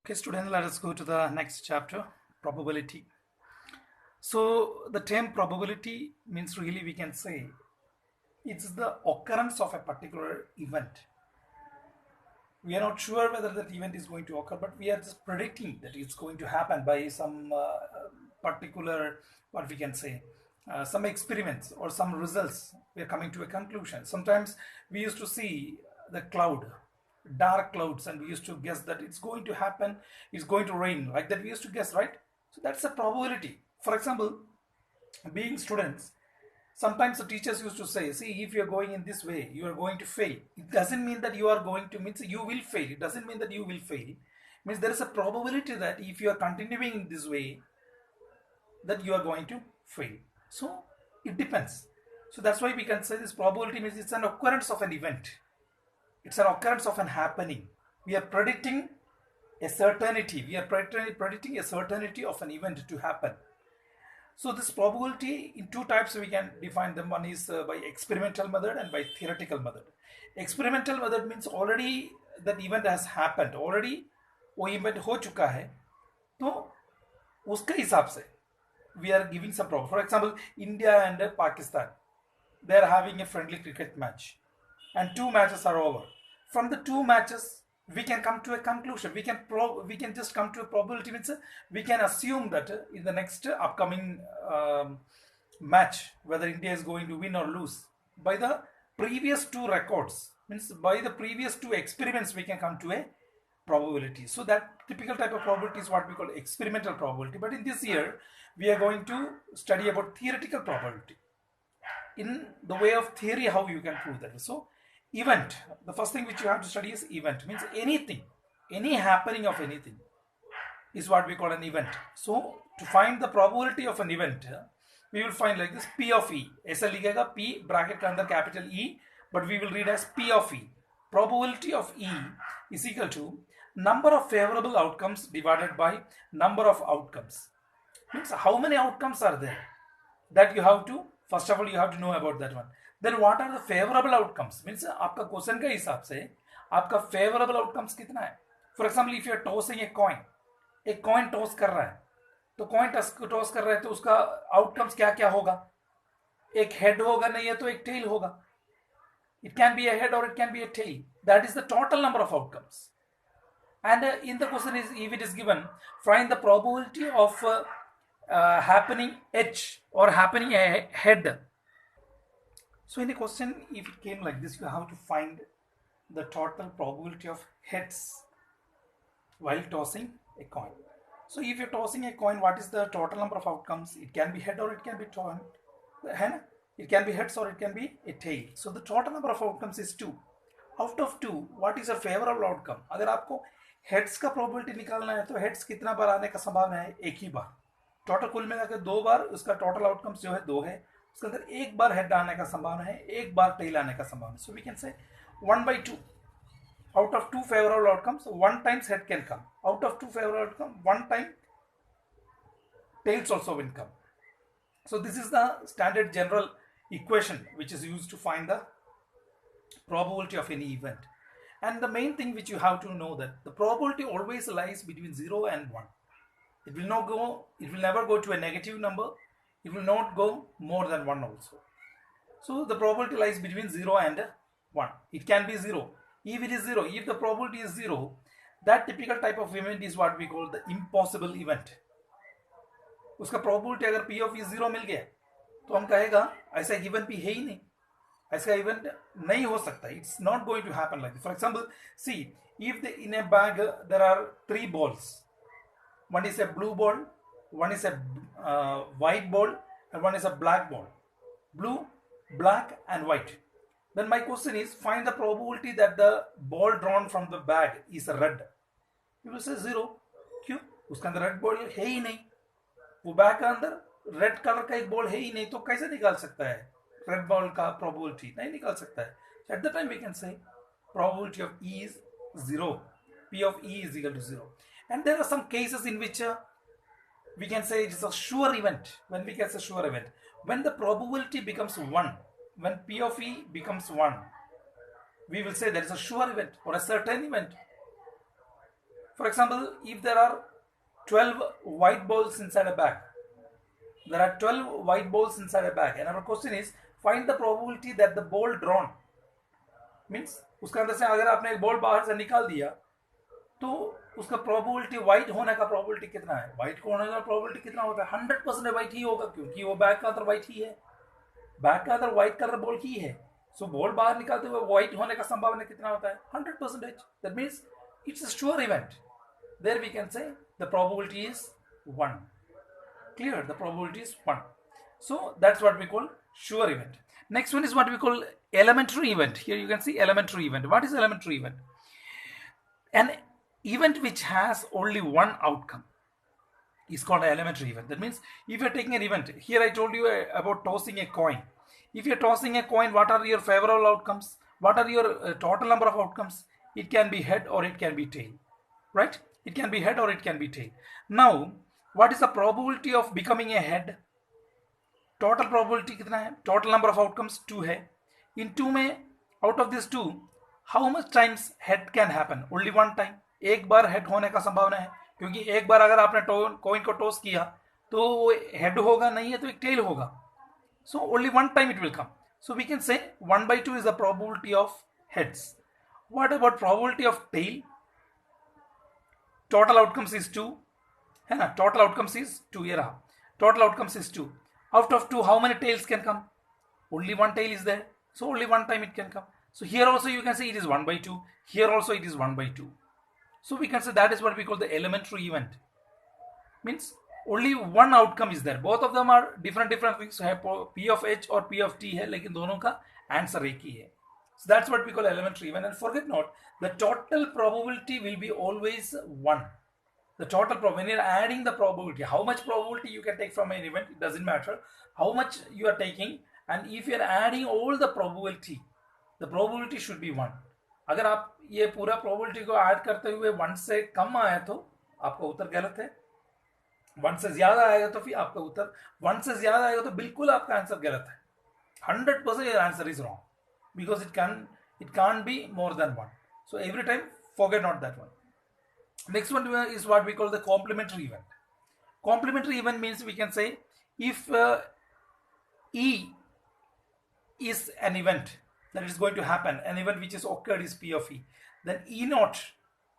Okay, student, let us go to the next chapter, probability. So the term probability means really we can say it's the occurrence of a particular event. We are not sure whether that event is going to occur, but we are just predicting that it's going to happen by some particular, what we can say, some experiments or some results. We are coming to a conclusion. Sometimes we used to see the cloud, dark clouds, and we used to guess that it's going to happen, it's going to rain, like that we used to guess, right? So that's a probability. For example, being students, sometimes the teachers used to say, see, if you're going in this way, you are going to fail. It doesn't mean that you are going to, means you will fail. It doesn't mean that you will fail. It means there is a probability that if you are continuing in this way, that you are going to fail. So it depends. So that's why we can say this probability means it's an occurrence of an event. It's an occurrence of an happening. We are predicting a certainty. We are predicting a certainty of an event to happen. So this probability in two types we can define them. One is by experimental method and by theoretical method. Experimental method means already that event has happened. Already वो event हो चुका है, तो उसके हिसाब से we are giving some problem. For example, India and Pakistan, they are having a friendly cricket match, and two matches are over. From the two matches, we can come to a conclusion. We can just come to a probability. Means we can assume that in the next upcoming match, whether India is going to win or lose, by the previous two records, means by the previous two experiments, we can come to a probability. So that typical type of probability is what we call experimental probability. But in this year, we are going to study about theoretical probability. In the way of theory, how you can prove that. So event, the first thing which you have to study is event. Means anything, any happening of anything is what we call an event. So to find the probability of an event, we will find like this: P of E. ऐसा लिखेगा P bracket के अंदर capital E, but we will read as P of E. Probability of E is equal to number of favorable outcomes divided by number of outcomes. Means how many outcomes are there, that you have to, first of all you have to know about that one. Then what are the favorable outcomes? Means आपका question के हिसाब से आपका favorable outcomes कितना है. For example, if you are tossing a coin, एक coin toss कर रहा है, तो coin toss कर रहा है, तो उसका outcomes क्या क्या होगा? एक head होगा, नहीं है तो एक tail होगा. It can be a head or it can be a tail. That is the total number of outcomes. And in the question is, if it is given, find the probability of happening H or happening a head. So in the question, if it came like this, you have to find the total probability of heads while tossing a coin. So if you're tossing a coin, what is the total number of outcomes? It can be head or it can be tail. It can be heads or it can be a tail. So the total number of outcomes is 2. Out of 2, what is a favorable outcome? अगर आपको heads का probability निकालना है, तो heads कितना बार आने का संभावना है? एक ही बार. टोटल कुल मिलाकर 2 बार उसका टोटल आउटकम्स जो है 2 है. उसके अंदर एक बार हेड आने का संभावना है, एक बार टेल आने का संभावना. सो वी कैन से 1/2. Out of 2 favorable outcomes, 1 times head can come. Out of 2 favorable outcomes, 1 time tails also will come. So this is the standard general equation which is used to find the probability of any event. And the main thing which you have to know, that the probability always lies between 0 and 1. It will never go to a negative number. It will not go more than 1 also. So the probability lies between 0 and 1. It can be 0. If it is 0, if the probability is 0, that typical type of event is what we call the impossible event. उसका probability अगर P of E 0 मिल गया, तो हम कहेगा ऐसा event भी है ही नहीं, ऐसा event नहीं हो सकता. It's not going to happen like this. For example, see, if in a bag there are 3 balls. One is a blue ball, one is a white ball, and one is a black ball. Blue, black, and white. Then my question is, find the probability that the ball drawn from the bag is red. You will say 0. क्यों? उसके अंदर red ball है ही नहीं. वो bag के अंदर red colour का एक बॉल है ही नहीं, तो कैसे निकाल सकता है रेड बॉल का प्रोबेबिलिटी? नहीं निकाल सकता है. At the time we can say probability of E is 0. P of E is equal to 0. And there are some cases in which we can say it is a sure event. When we can say sure event, when the probability becomes 1, when P of E becomes 1, we will say there is a sure event or a certain event. For example, if there are 12 white balls inside a bag, there are 12 white balls inside a bag, and our question is find the probability that the ball drawn means उसके अंदर से अगर आपने एक ball बाहर से निकाल दिया तो उसका प्रोबेबिलिटी व्हाइट होने का प्रोबेबिलिटी कितना है, व्हाइट को होने का प्रोबेबिलिटी कितना होता है, 100% व्हाइट ही होगा क्योंकि वो बैग का अंदर व्हाइट ही है, बैग का अंदर व्हाइट कलर बॉल ही है. सो बॉल बाहर निकालते हुए व्हाइट होने का संभावना कितना होता है, 100%. That means it's a sure event. There we can say the probability is 1. Clear, the probability is 1. So that's what we call sure event. Next one is what we call elementary event. Here you can see elementary event. What is elementary event? An event which has only one outcome is called an elementary event. That means if you're taking an event, here I told you about tossing a coin. If you're tossing a coin, what are your favorable outcomes? What are your total number of outcomes? It can be head or it can be tail, right? It can be head or it can be tail. Now what is the probability of becoming a head? Total probability कितना है, total number of outcomes 2 है. In 2 में out of this 2 how much times head can happen? Only one time. एक बार head होने का संभावना है क्योंकि एक बार अगर आपने coin को toss किया तो वो head होगा, नहीं है तो एक tail होगा. So only one time it will come. So we can say 1/2 is the probability of heads. What about probability of tail? Total outcomes is 2. है ना, total outcomes is 2. ये रहा, total outcomes is 2. Out of 2 how many tails can come? Only one tail is there, so only one time it can come. So here also you can say it is 1/2. Here also it is 1/2. So we can say that is what we call the elementary event. Means only one outcome is there. Both of them are different things. P of H or P of T है, लेकिन दोनों का answer एक ही है. So that's what we call elementary event. And forget not, the total probability will be always 1. The total probability, when you're adding the probability, how much probability you can take from an event, it doesn't matter how much you are taking, and if you're adding all the probability should be 1. अगर आप ये पूरा probability को add करते हुए 1 से कम आया तो आपका उत्तर गलत है, 1 से ज्यादा आएगा तो फिर आपका उत्तर 1 से ज्यादा आएगा तो बिल्कुल आपका आंसर गलत है. 100% your answer is wrong because it can't be more than 1. So every time forget not that one. Next one is what we call the complementary event. Complementary event means we can say if E is an event that is going to happen, an event which is occurred is P of E, then E naught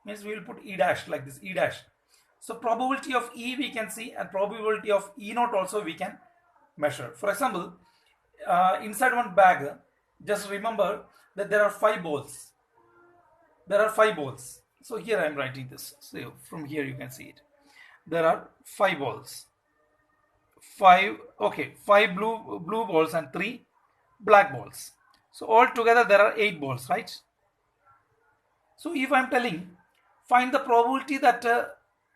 means we will put E dash like this, E dash. So probability of E we can see and probability of E naught also we can measure. For example, inside one bag, just remember that there are 5 balls. There are 5 balls. So here I am writing this. So from here you can see it. There are 5 balls. 5 blue balls and 3 black balls. So all together there are 8 balls, right? So if I am telling find the probability that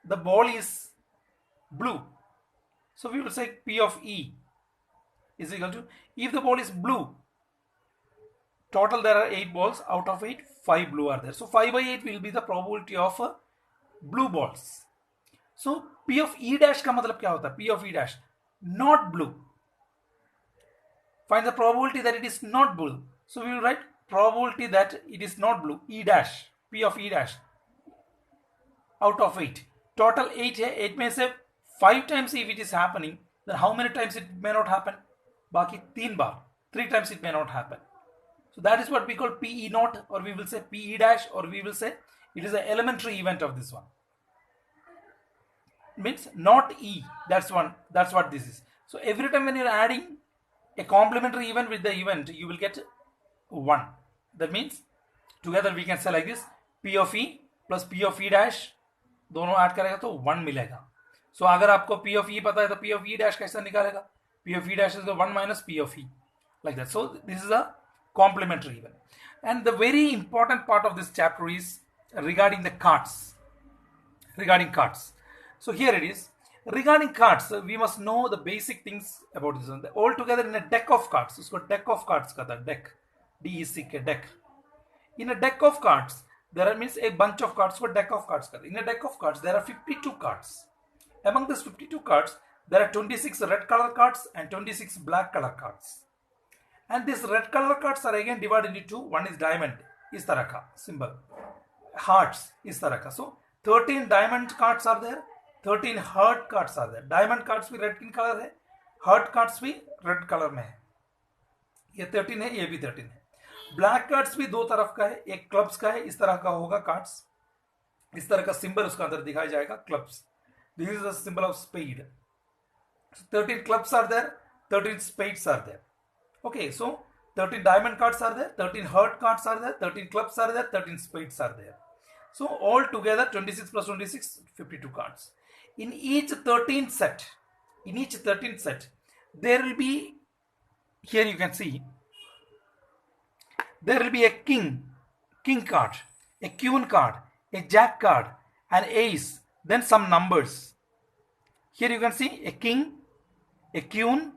the ball is blue, so we will say P of E is equal to, if the ball is blue, total there are 8 balls, out of 8 5 blue are there, so 5/8 will be the probability of blue balls. So P of E dash का मतलब क्या होता है? P of E dash not blue. Find the probability that it is not blue. So we will write probability that it is not blue, E dash, P of E dash out of 8. Total 8 है, 8 में से 5 times if it is happening, then how many times it may not happen? बाकी 3 बार, 3 times it may not happen. So that is what we call PE naught, or we will say PE dash, or we will say it is an elementary event of this one. Means not E, that's what this is. So every time when you are adding a complementary event with the event, you will get 1. That means together we can say like this, P of E plus P of E dash, दोनों add करेगा तो 1 मिलेगा. So अगर आपको P of E पता है तो P of E dash कैसे निकालेगा? P of E dash is the 1 minus P of E, like that. So this is a complementary event. And the very important part of this chapter is regarding the cards. Regarding cards. So here it is. Regarding cards, we must know the basic things about this one. All together in a deck of cards. उसको deck of cards कहता है, deck, DECK, deck. In a deck of cards, there are means a bunch of cards for deck of cards कहते हैं. In a deck of cards, there are 52 cards. Among these 52 cards, there are 26 red color cards and 26 black color cards. And these red color cards are again divided into two. One is diamond, इस तरह का symbol. Hearts, इस तरह का. So 13 diamond cards are there, 13 heart cards are there. Diamond cards भी red in colour है, heart cards भी red colour में है. ये 13 है, ये भी 13 है. ब्लैक कार्ड्स भी दो तरफ का है, एक क्लब्स का है, इस तरह का होगा कार्ड्स, इस तरह का सिंबल उसका अंदर दिखाया जाएगा, clubs. This is the symbol of spade. 13 clubs are there, 13 spades are there. Okay, so 13 diamond cards are there, 13 heart cards are there, 13 clubs are there, 13 spades are there. So all together 26 plus 26, 52 cards. In each 13th set, there will be, here you can see, there will be a king card, a queen card, a jack card, an ace, then some numbers. Here you can see a king, a queen,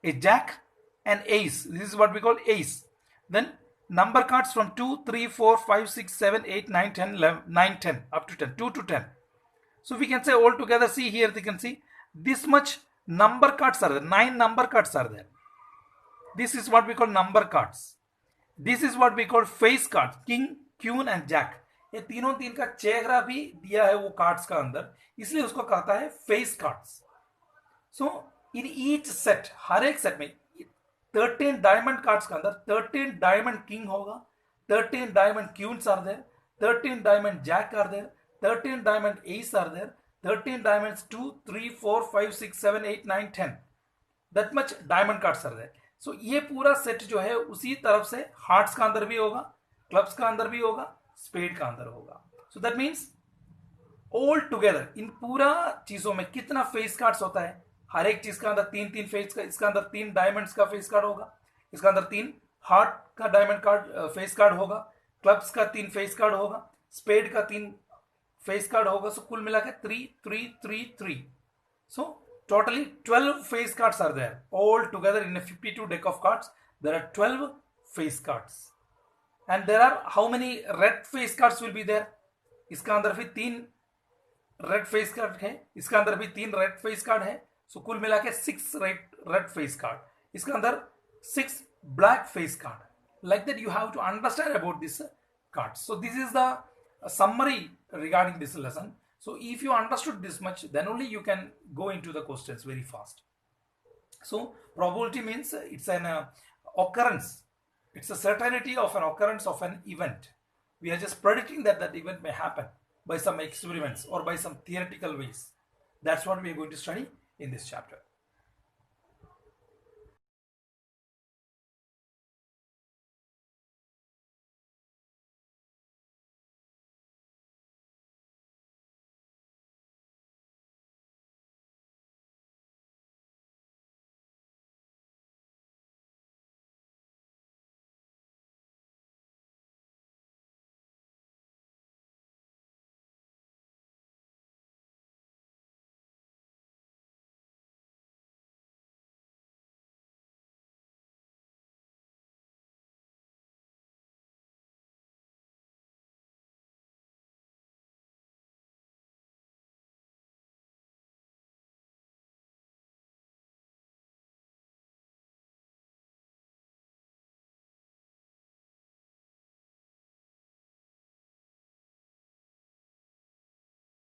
a jack, and ace. This is what we call ace. Then number cards from 2, 3, 4, 5, 6, 7, 8, 9, 10, 11, 9, 10, up to 10, 2 to 10. So we can say all together, see here, you can see this much number cards are there, 9 number cards are there. This is what we call number cards. This is what we call face cards, king, queen and jack. ये तीनों तीन का चेहरा भी दिया है वो cards का अंदर, इसलिए उसको कहता है face cards. So in each set, हर एक सेट में 13 डायमंड कार्ड्स के अंदर 13 डायमंड किंग होगा, 13 diamond queens are there, 13 diamond jack are there, 13 diamond ace are there, 13 diamonds 2, 3, 4, 5, 6, 7, 8, 9, 10, that much diamond cards are there. So ये पूरा set जो है उसी तरफ से हार्ट्स का अंदर भी होगा, क्लब्स का अंदर भी होगा, स्पेड का अंदर होगा. So that means all together in पूरा चीजों में कितना फेस कार्ड्स होता है, हर एक चीज का अंदर 3-3 फेस का, इसका अंदर 3 डायमंड्स का फेस कार्ड होगा, इसका अंदर 3 हार्ट का डायमंड कार्ड फेस कार्ड होगा, क्लब्स का 3 फेस कार्ड होगा, स्पेड का 3 फेस कार्ड होगा. सो कुल मिला के 3, 3, 3, 3. सो totally 12 face cards are there. All together in a 52 deck of cards, there are 12 face cards. And there are how many red face cards will be there? इसका अंदर भी 3 red face card है, इसका अंदर भी 3 रेड फेस कार्ड है. सो कुल मिला के 6 रेड फेस कार्ड, इसका अंदर 6 black face card. Like that you have to understand about this cards. So this is the summary regarding this lesson. So if you understood this much, then only you can go into the questions very fast. So probability means it's an occurrence. It's a certainty of an occurrence of an event. We are just predicting that that event may happen by some experiments or by some theoretical ways. That's what we are going to study in this chapter.